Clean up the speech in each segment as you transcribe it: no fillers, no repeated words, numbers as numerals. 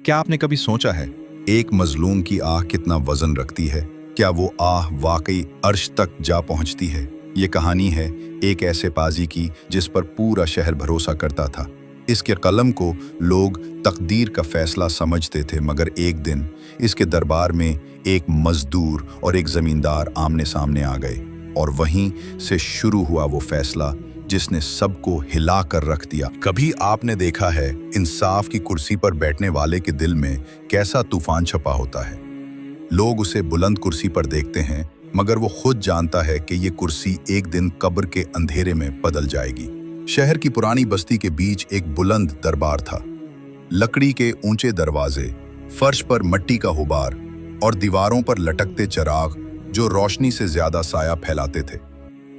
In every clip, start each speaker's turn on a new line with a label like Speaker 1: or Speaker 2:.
Speaker 1: क्या आपने कभी सोचा है एक मजलूम की आह कितना वजन रखती है? क्या वो आह वाकई अर्श तक जा पहुंचती है? ये कहानी है एक ऐसे पाजी की जिस पर पूरा शहर भरोसा करता था। इसके कलम को लोग तकदीर का फैसला समझते थे, मगर एक दिन इसके दरबार में एक मजदूर और एक जमींदार आमने सामने आ गए, और वहीं से शुरू हुआ वो फैसला जिसने सबको हिला कर रख दिया। कभी आपने देखा है इंसाफ की कुर्सी पर बैठने वाले के दिल में कैसा तूफान छपा होता है? लोग उसे बुलंद कुर्सी पर देखते हैं, मगर वो खुद जानता है कि ये कुर्सी एक दिन कब्र के अंधेरे में बदल जाएगी। शहर की पुरानी बस्ती के बीच एक बुलंद दरबार था। लकड़ी के ऊंचे दरवाजे, फर्श पर मिट्टी का गुबार और दीवारों पर लटकते चिराग जो रोशनी से ज्यादा साया फैलाते थे।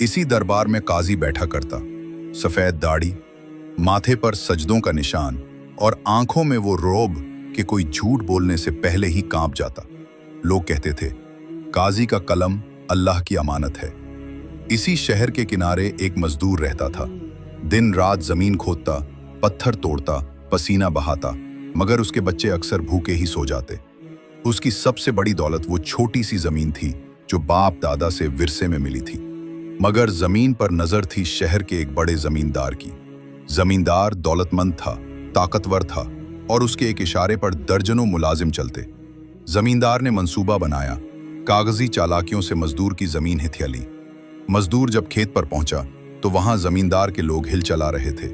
Speaker 1: इसी दरबार में काजी बैठा करता, सफेद दाढ़ी, माथे पर सजदों का निशान और आंखों में वो रौब कि कोई झूठ बोलने से पहले ही कांप जाता। लोग कहते थे काजी का कलम अल्लाह की अमानत है। इसी शहर के किनारे एक मजदूर रहता था। दिन रात जमीन खोदता, पत्थर तोड़ता, पसीना बहाता, मगर उसके बच्चे अक्सर भूखे ही सो जाते। उसकी सबसे बड़ी दौलत वो छोटी सी जमीन थी जो बाप दादा से विरसे में मिली थी। मगर जमीन पर नजर थी शहर के एक बड़े जमींदार की। जमींदार दौलतमंद था, ताकतवर था, और उसके एक इशारे पर दर्जनों मुलाजिम चलते। जमींदार ने मंसूबा बनाया, कागजी चालाकियों से मजदूर की जमीन हिथिया ली। मजदूर जब खेत पर पहुंचा तो वहां जमींदार के लोग हिल चला रहे थे।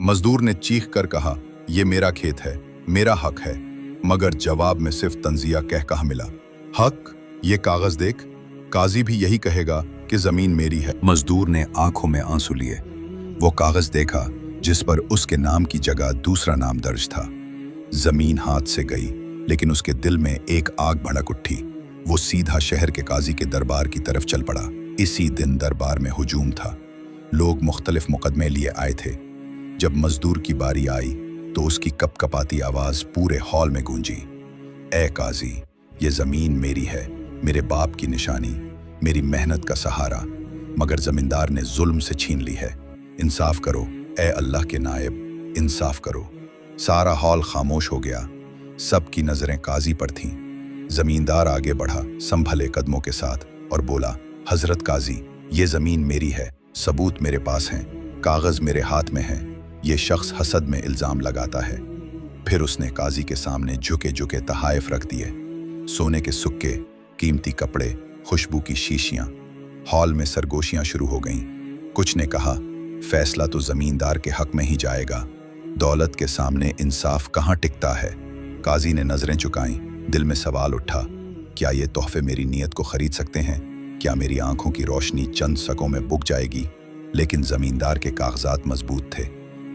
Speaker 1: मजदूर ने चीख कर कहा, यह मेरा खेत है, मेरा हक है। मगर जवाब में सिर्फ तंजिया कह कहा मिला, हक? ये कागज देख, काजी भी यही कहेगा कि जमीन मेरी है। मजदूर ने आंखों में आंसू लिए। वो कागज देखा जिस पर उसके नाम की जगह दूसरा नाम दर्ज था। जमीन हाथ से गई, लेकिन उसके दिल में एक आग भड़क उठी। वो सीधा शहर के काजी के दरबार की तरफ चल पड़ा। इसी दिन दरबार में हुजूम था। लोग मुख्तलिफ मुकदमे लिए आए थे। जब मजदूर की बारी आई तो उसकी कपकपाती आवाज पूरे हॉल में गूंजी, ए काजी, ये जमीन मेरी है, मेरे बाप की निशानी, मेरी मेहनत का सहारा, मगर जमींदार ने जुल्म से छीन ली है। इंसाफ करो, ए अल्लाह के नायब, इंसाफ करो। सारा हॉल खामोश हो गया। सबकी नजरें काजी पर थीं। जमींदार आगे बढ़ा संभले कदमों के साथ और बोला, हजरत काजी, ये जमीन मेरी है, सबूत मेरे पास हैं, कागज मेरे हाथ में हैं। ये शख्स हसद में इल्जाम लगाता है। फिर उसने काजी के सामने झुके झुके तहाइफ रख दिए, सोने के सुक्के, कीमती कपड़े, खुशबू की शीशियां। हॉल में सरगोशियां शुरू हो गईं। कुछ ने कहा, फैसला तो जमींदार के हक में ही जाएगा, दौलत के सामने इंसाफ कहाँ टिकता है। काजी ने नजरें झुकाईं। दिल में सवाल उठा, क्या ये तोहफे मेरी नीयत को खरीद सकते हैं? क्या मेरी आंखों की रोशनी चंद सकों में बुक जाएगी? लेकिन जमींदार के कागजात मजबूत थे,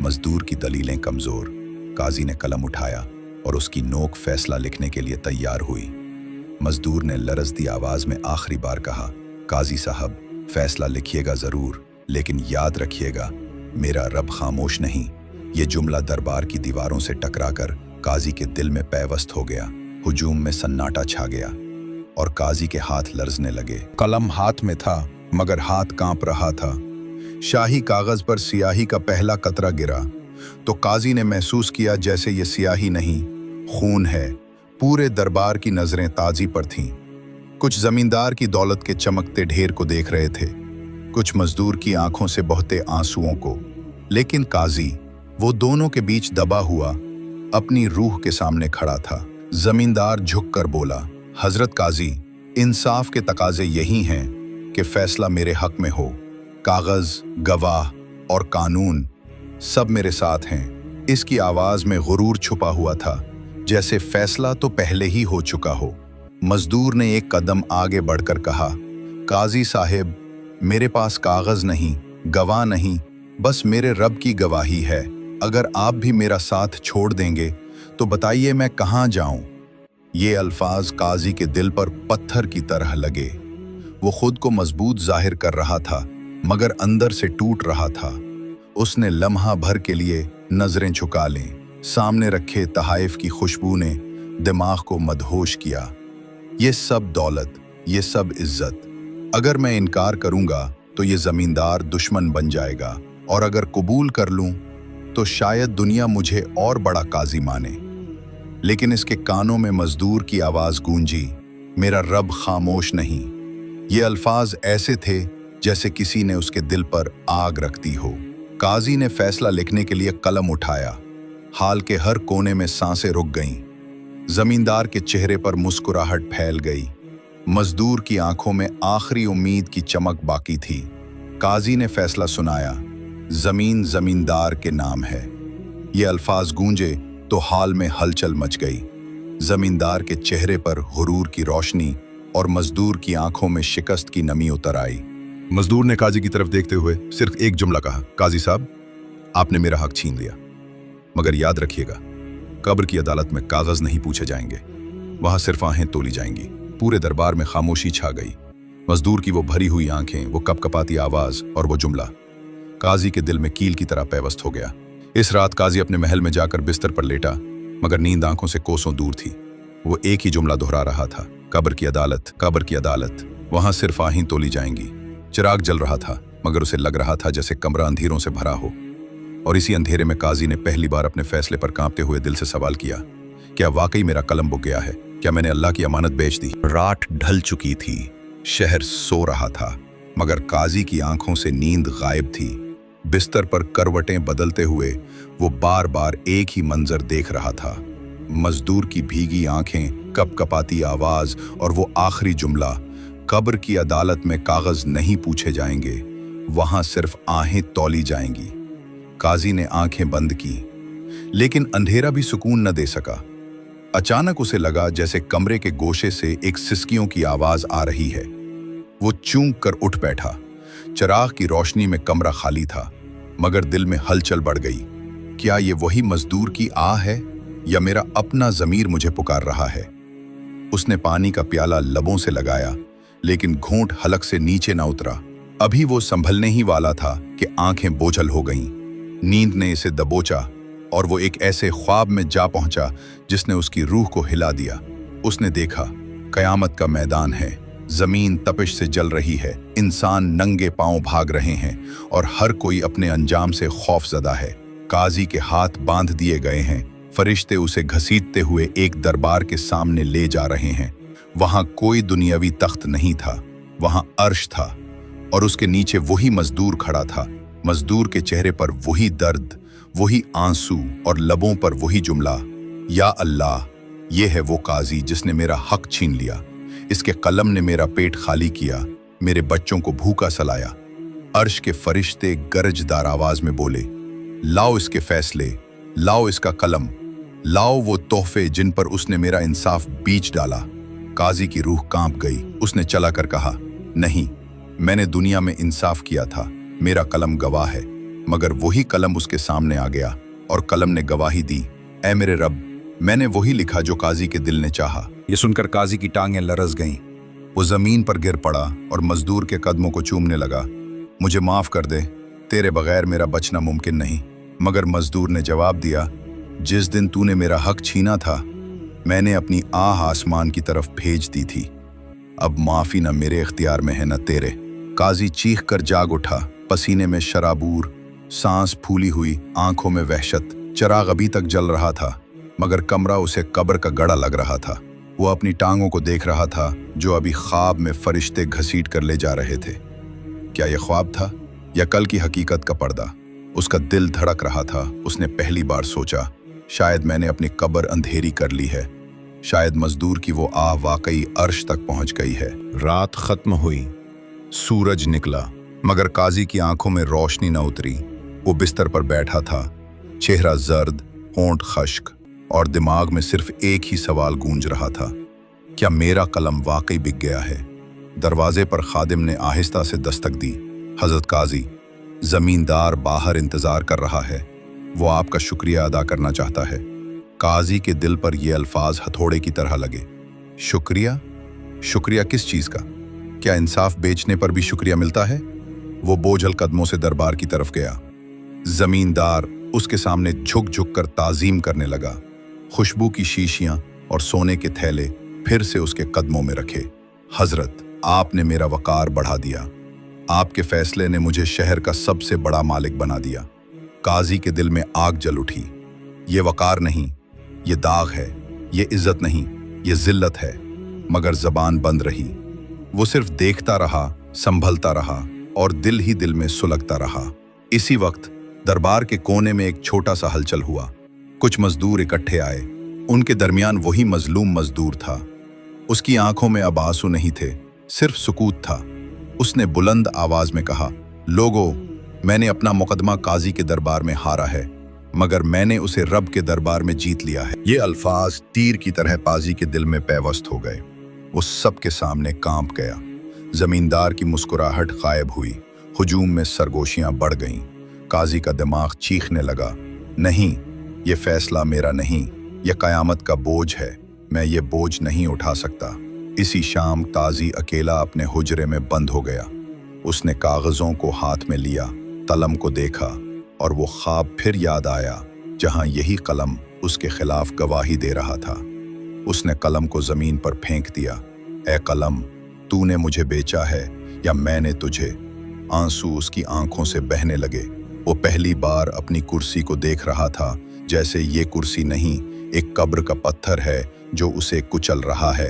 Speaker 1: मजदूर की दलीलें कमजोर। काजी ने कलम उठाया और उसकी नोक फैसला लिखने के लिए तैयार हुई। मजदूर ने लरजती आवाज में आखिरी बार कहा, काजी साहब, फैसला लिखिएगा जरूर, लेकिन याद रखिएगा, मेरा रब खामोश नहीं। ये जुमला दरबार की दीवारों से टकराकर काजी के दिल में पैवस्त हो गया। हुजूम में सन्नाटा छा गया और काजी के हाथ लरजने लगे। कलम हाथ में था, मगर हाथ कांप रहा था। शाही कागज पर सियाही का पहला कतरा गिरा तो काजी ने महसूस किया जैसे ये सियाही नहीं, खून है। पूरे दरबार की नजरें ताजी पर थीं। कुछ जमींदार की दौलत के चमकते ढेर को देख रहे थे, कुछ मजदूर की आंखों से बहते आंसुओं को। लेकिन काजी, वो दोनों के बीच दबा हुआ, अपनी रूह के सामने खड़ा था। जमींदार झुककर बोला, हजरत काजी, इंसाफ के तकाजे यही हैं कि फैसला मेरे हक में हो। कागज, गवाह और कानून सब मेरे साथ हैं। इसकी आवाज में गुरूर छुपा हुआ था, जैसे फैसला तो पहले ही हो चुका हो। मजदूर ने एक कदम आगे बढ़कर कहा, काजी साहिब, मेरे पास कागज नहीं, गवाह नहीं, बस मेरे रब की गवाही है। अगर आप भी मेरा साथ छोड़ देंगे तो बताइए मैं कहाँ जाऊं? ये अल्फाज काजी के दिल पर पत्थर की तरह लगे। वो खुद को मजबूत जाहिर कर रहा था, मगर अंदर से टूट रहा था। उसने लम्हा भर के लिए नजरें झुका लें। सामने रखे तहाइफ की खुशबू ने दिमाग को मदहोश किया। ये सब दौलत, ये सब इज्जत, अगर मैं इनकार करूंगा तो ये जमींदार दुश्मन बन जाएगा, और अगर कबूल कर लूं तो शायद दुनिया मुझे और बड़ा काजी माने। लेकिन इसके कानों में मजदूर की आवाज गूंजी, मेरा रब खामोश नहीं। ये अल्फाज ऐसे थे जैसे किसी ने उसके दिल पर आग रख दी हो। काजी ने फैसला लिखने के लिए कलम उठाया। हाल के हर कोने में सांसें रुक गईं। जमींदार के चेहरे पर मुस्कुराहट फैल गई। मजदूर की आंखों में आखिरी उम्मीद की चमक बाकी थी। काजी ने फैसला सुनाया, जमीन जमींदार के नाम है। ये अल्फाज गूंजे तो हाल में हलचल मच गई। जमींदार के चेहरे पर हुरूर की रोशनी और मजदूर की आंखों में शिकस्त की नमी उतर आई।
Speaker 2: मजदूर ने काजी की तरफ देखते हुए सिर्फ एक जुमला कहा, काजी साहब, आपने मेरा हक छीन लिया, मगर याद रखिएगा, कब्र की अदालत में कागज नहीं पूछे जाएंगे, वहां सिर्फ आहें तोली जाएंगी। पूरे दरबार में खामोशी छा गई। मजदूर की वो भरी हुई आंखें, वो कपकपाती आवाज और वो जुमला काजी के दिल में कील की तरह पैवस्त हो गया। इस रात काजी अपने महल में जाकर बिस्तर पर लेटा, मगर नींद आंखों से कोसों दूर थी। वो एक ही जुमला दोहरा रहा था, कब्र की अदालत, कब्र की अदालत, वहां सिर्फ आहें तोली जाएंगी। चिराग जल रहा था, मगर उसे लग रहा था जैसे कमरा अंधेरों से भरा हो। और इसी अंधेरे में काजी ने पहली बार अपने फैसले पर कांपते हुए दिल से सवाल किया, क्या वाकई मेरा कलम बुक गया है? क्या मैंने अल्लाह की अमानत बेच दी?
Speaker 1: रात ढल चुकी थी, शहर सो रहा था, मगर काजी की आंखों से नींद गायब थी। बिस्तर पर करवटें बदलते हुए वो बार बार एक ही मंजर देख रहा था। मजदूर की भीगी आंखें, कपकपाती आवाज और वो आखिरी जुमला, कब्र की अदालत में कागज नहीं पूछे जाएंगे, वहां सिर्फ आहें तौली जाएंगी। काजी ने आंखें बंद की, लेकिन अंधेरा भी सुकून न दे सका। अचानक उसे लगा जैसे कमरे के गोशे से एक सिसकियों की आवाज आ रही है। वो चूंक कर उठ बैठा। चिराग की रोशनी में कमरा खाली था, मगर दिल में हलचल बढ़ गई। क्या ये वही मजदूर की आह है या मेरा अपना ज़मीर मुझे पुकार रहा है? उसने पानी का प्याला लबों से लगाया, लेकिन घूंट हलक से नीचे ना उतरा। अभी वो संभलने ही वाला था कि आंखें बोझल हो गईं। नींद ने इसे दबोचा और वो एक ऐसे ख्वाब में जा पहुंचा जिसने उसकी रूह को हिला दिया। उसने देखा, कयामत का मैदान है, जमीन तपिश से जल रही है, इंसान नंगे पांव भाग रहे हैं और हर कोई अपने अंजाम से खौफजदा है। काजी के हाथ बांध दिए गए हैं, फरिश्ते उसे घसीटते हुए एक दरबार के सामने ले जा रहे हैं। वहां कोई दुनियावी तख्त नहीं था, वहां अर्श था और उसके नीचे वही मजदूर खड़ा था। मजदूर के चेहरे पर वही दर्द, वही आंसू और लबों पर वही जुमला, या अल्लाह, ये है वो काजी जिसने मेरा हक छीन लिया। इसके कलम ने मेरा पेट खाली किया, मेरे बच्चों को भूखा सलाया। अर्श के फरिश्ते गरजदार आवाज में बोले, लाओ इसके फैसले, लाओ इसका कलम, लाओ वो तोहफे जिन पर उसने मेरा इंसाफ बीच डाला। काजी की रूह कांप गई। उसने चला कर कहा, नहीं, मैंने दुनिया में इंसाफ किया था, मेरा कलम गवाह है। मगर वही कलम उसके सामने आ गया और कलम ने गवाही दी, ऐ मेरे रब, मैंने वही लिखा जो काजी के दिल ने चाहा। ये सुनकर काजी की टांगें लरस गईं। वो जमीन पर गिर पड़ा और मजदूर के कदमों को चूमने लगा। मुझे माफ कर दे, तेरे बगैर मेरा बचना मुमकिन नहीं। मगर मजदूर ने जवाब दिया, जिस दिन तूने मेरा हक छीना था, मैंने अपनी आह आसमान की तरफ भेज दी थी। अब माफी न मेरे इख्तियार में है न तेरे। काजी चीख कर जाग उठा, पसीने में शराबूर, सांस फूली हुई, आंखों में वहशत। चिराग अभी तक जल रहा था, मगर कमरा उसे कब्र का गड़ा लग रहा था। वो अपनी टांगों को देख रहा था जो अभी ख्वाब में फरिश्ते घसीट कर ले जा रहे थे। क्या यह ख्वाब था या कल की हकीकत का पर्दा? उसका दिल धड़क रहा था। उसने पहली बार सोचा, शायद मैंने अपनी कब्र अंधेरी कर ली है, शायद मजदूर की वो आह वाकई अर्श तक पहुंच गई है। रात खत्म हुई, सूरज निकला, मगर काजी की आंखों में रोशनी न उतरी। वो बिस्तर पर बैठा था, चेहरा जर्द, होंठ खश्क और दिमाग में सिर्फ एक ही सवाल गूंज रहा था, क्या मेरा कलम वाकई बिक गया है? दरवाजे पर खादिम ने आहिस्ता से दस्तक दी। हजरत काजी, जमींदार बाहर इंतजार कर रहा है, वो आपका शुक्रिया अदा करना चाहता है। काजी के दिल पर ये अल्फाज हथौड़े की तरह लगे। शुक्रिया? शुक्रिया किस चीज का? क्या इंसाफ बेचने पर भी शुक्रिया मिलता है? वो बोझल कदमों से दरबार की तरफ गया। जमींदार उसके सामने झुक झुक कर ताजीम करने लगा। खुशबू की शीशियां और सोने के थैले फिर से उसके कदमों में रखे। हजरत, आपने मेरा वकार बढ़ा दिया, आपके फैसले ने मुझे शहर का सबसे बड़ा मालिक बना दिया। काजी के दिल में आग जल उठी। ये वकार नहीं, ये दाग है, ये इज्जत नहीं, ये जिल्लत है। मगर जबान बंद रही। वो सिर्फ देखता रहा, संभलता रहा और दिल ही दिल में सुलगता रहा। इसी वक्त दरबार के कोने में एक छोटा सा हलचल हुआ। कुछ मजदूर इकट्ठे आए। उनके दरमियान वही मजलूम मजदूर था। उसकी आंखों में अब आंसू नहीं थे, सिर्फ सुकूत था। उसने बुलंद आवाज में कहा, लोगों, मैंने अपना मुकदमा काजी के दरबार में हारा है, मगर मैंने उसे रब के दरबार में जीत लिया है। ये अल्फाज तीर की तरह पाजी के दिल में पैवस्त हो गए। वो सबके सामने कांप गया। जमींदार की मुस्कुराहट गायब हुई। हुजूम में सरगोशियां बढ़ गईं। काजी का दिमाग चीखने लगा, नहीं, ये फैसला मेरा नहीं, ये कयामत का बोझ है। मैं ये बोझ नहीं उठा सकता। इसी शाम काजी अकेला अपने हुजरे में बंद हो गया। उसने कागजों को हाथ में लिया, कलम को देखा और वो ख्वाब फिर याद आया जहां यही कलम उसके खिलाफ गवाही दे रहा था। उसने कलम को जमीन पर फेंक दिया। ए कलम, तूने मुझे बेचा है या मैंने तुझे? आंसू उसकी आंखों से बहने लगे। वो पहली बार अपनी कुर्सी को देख रहा था जैसे ये कुर्सी नहीं, एक कब्र का पत्थर है जो उसे कुचल रहा है।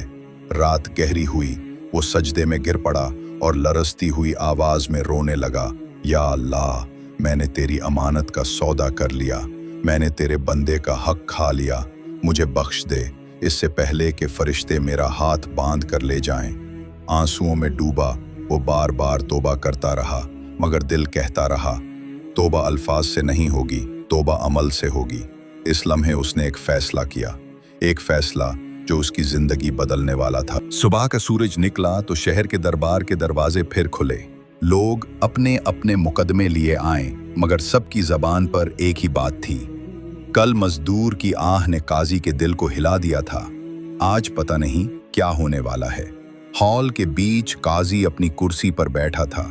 Speaker 1: रात गहरी हुई। वो सजदे में गिर पड़ा और लरसती हुई आवाज में रोने लगा, या अल्लाह, मैंने तेरी अमानत का सौदा कर लिया। मैंने तेरे बंदे का हक खा लिया। मुझे बख्श दे, इससे पहले कि फरिश्ते मेरा हाथ बांध कर ले जाएं। आंसुओं में डूबा वो बार बार तौबा करता रहा, मगर दिल कहता रहा, तौबा अल्फाज से नहीं होगी, तौबा अमल से होगी। इस लम्हे उसने एक फैसला किया, एक फैसला जो उसकी जिंदगी बदलने वाला था। सुबह का सूरज निकला तो शहर के दरबार के दरवाजे फिर खुले। लोग अपने अपने मुकदमे लिए आए, मगर सबकी जबान पर एक ही बात थी। कल मजदूर की आह ने काजी के दिल को हिला दिया था, आज पता नहीं क्या होने वाला है। हॉल के बीच काजी अपनी कुर्सी पर बैठा था,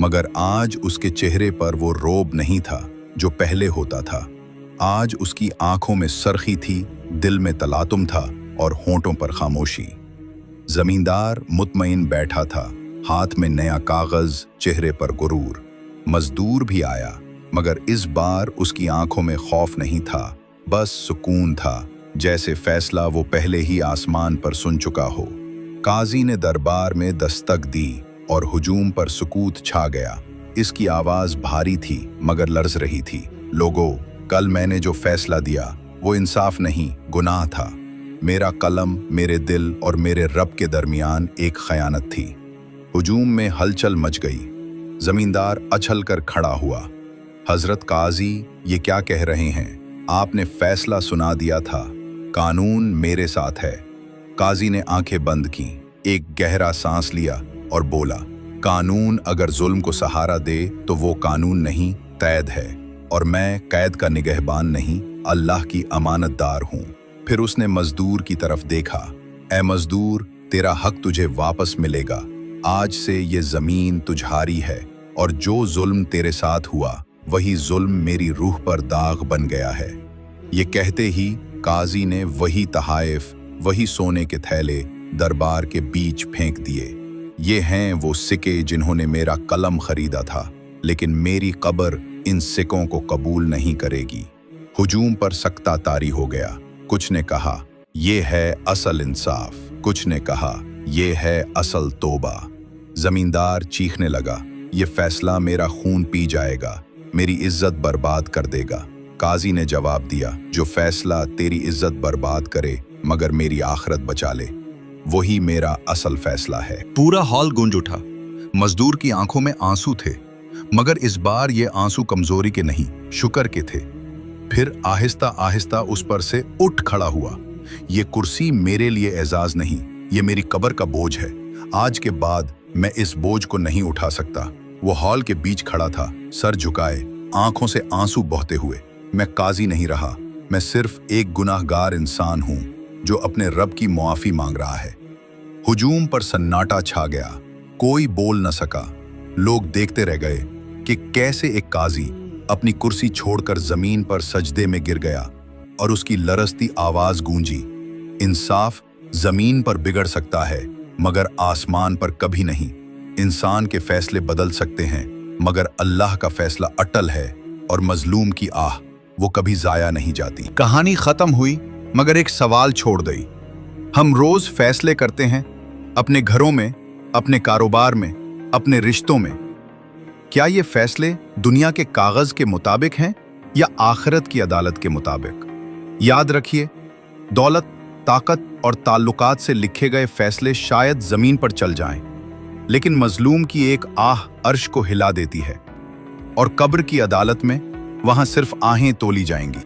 Speaker 1: मगर आज उसके चेहरे पर वो रोब नहीं था जो पहले होता था। आज उसकी आंखों में सरखी थी, दिल में तलातुम था और होंठों पर खामोशी। जमींदार मुतमईन बैठा था, हाथ में नया कागज, चेहरे पर गुरूर। मजदूर भी आया, मगर इस बार उसकी आंखों में खौफ नहीं था, बस सुकून था, जैसे फैसला वो पहले ही आसमान पर सुन चुका हो। काजी ने दरबार में दस्तक दी और हुजूम पर सुकूत छा गया। इसकी आवाज भारी थी मगर लर्ज रही थी। लोगों, कल मैंने जो फैसला दिया वो इंसाफ नहीं, गुनाह था। मेरा कलम, मेरे दिल और मेरे रब के दरमियान एक खयानत थी। हुजूम में हलचल मच गई। जमींदार अछल कर खड़ा हुआ। हजरत काजी, ये क्या कह रहे हैं? आपने फैसला सुना दिया था, कानून मेरे साथ है। काजी ने आंखें बंद की, एक गहरा सांस लिया और बोला, कानून अगर जुल्म को सहारा दे तो वो कानून नहीं, कैद है, और मैं कैद का निगहबान नहीं, अल्लाह की अमानतदार हूं। फिर उसने मजदूर की तरफ देखा। ए मजदूर, तेरा हक तुझे वापस मिलेगा। आज से ये जमीन तुझारी है और जो जुल्म तेरे साथ हुआ वही जुल्म मेरी रूह पर दाग बन गया है। ये कहते ही काजी ने वही तहाइफ, वही सोने के थैले दरबार के बीच फेंक दिए। ये हैं वो सिक्के जिन्होंने मेरा कलम खरीदा था, लेकिन मेरी कब्र इन सिक्कों को कबूल नहीं करेगी। हुजूम पर सख्ता तारी हो गया। कुछ ने कहा, ये है असल इंसाफ, कुछ ने कहा, ये है असल तौबा। जमींदार चीखने लगा, ये फैसला मेरा खून पी जाएगा, मेरी इज्जत बर्बाद कर देगा। काजी ने जवाब दिया, जो फैसला तेरी इज्जत बर्बाद करे मगर मेरी आखिरत बचा ले, वही मेरा असल फैसला है। पूरा हॉल गूंज उठा। मजदूर की आंखों में आंसू थे, मगर इस बार ये आंसू कमजोरी के नहीं, शुक्र के थे। फिर आहिस्ता आहिस्ता उस पर से उठ खड़ा हुआ। ये कुर्सी मेरे लिए एजाज नहीं, ये मेरी कब्र का बोझ है। आज के बाद मैं इस बोझ को नहीं उठा सकता। वो हॉल के बीच खड़ा था, सर झुकाए, आंखों से आंसू बहते हुए। मैं काजी नहीं रहा, मैं सिर्फ एक गुनाहगार इंसान हूं जो अपने रब की मुआफी मांग रहा है। हुजूम पर सन्नाटा छा गया, कोई बोल न सका। लोग देखते रह गए कि कैसे एक काजी अपनी कुर्सी छोड़कर जमीन पर सजदे में गिर गया और उसकी लरसती आवाज गूंजी, इंसाफ जमीन पर बिगड़ सकता है मगर आसमान पर कभी नहीं। इंसान के फैसले बदल सकते हैं मगर अल्लाह का फैसला अटल है और मजलूम की आह वो कभी जाया नहीं जाती। कहानी खत्म हुई, मगर एक सवाल छोड़ दई। हम रोज फैसले करते हैं अपने घरों में, अपने कारोबार में, अपने रिश्तों में। क्या ये फैसले दुनिया के कागज के मुताबिक हैं या आखिरत की अदालत के मुताबिक? याद रखिए, दौलत, ताकत और ताल्लुकात से लिखे गए फैसले शायद जमीन पर चल जाएं, लेकिन मजलूम की एक आह अर्श को हिला देती है, और कब्र की अदालत में वहां सिर्फ आहें तोली जाएंगी।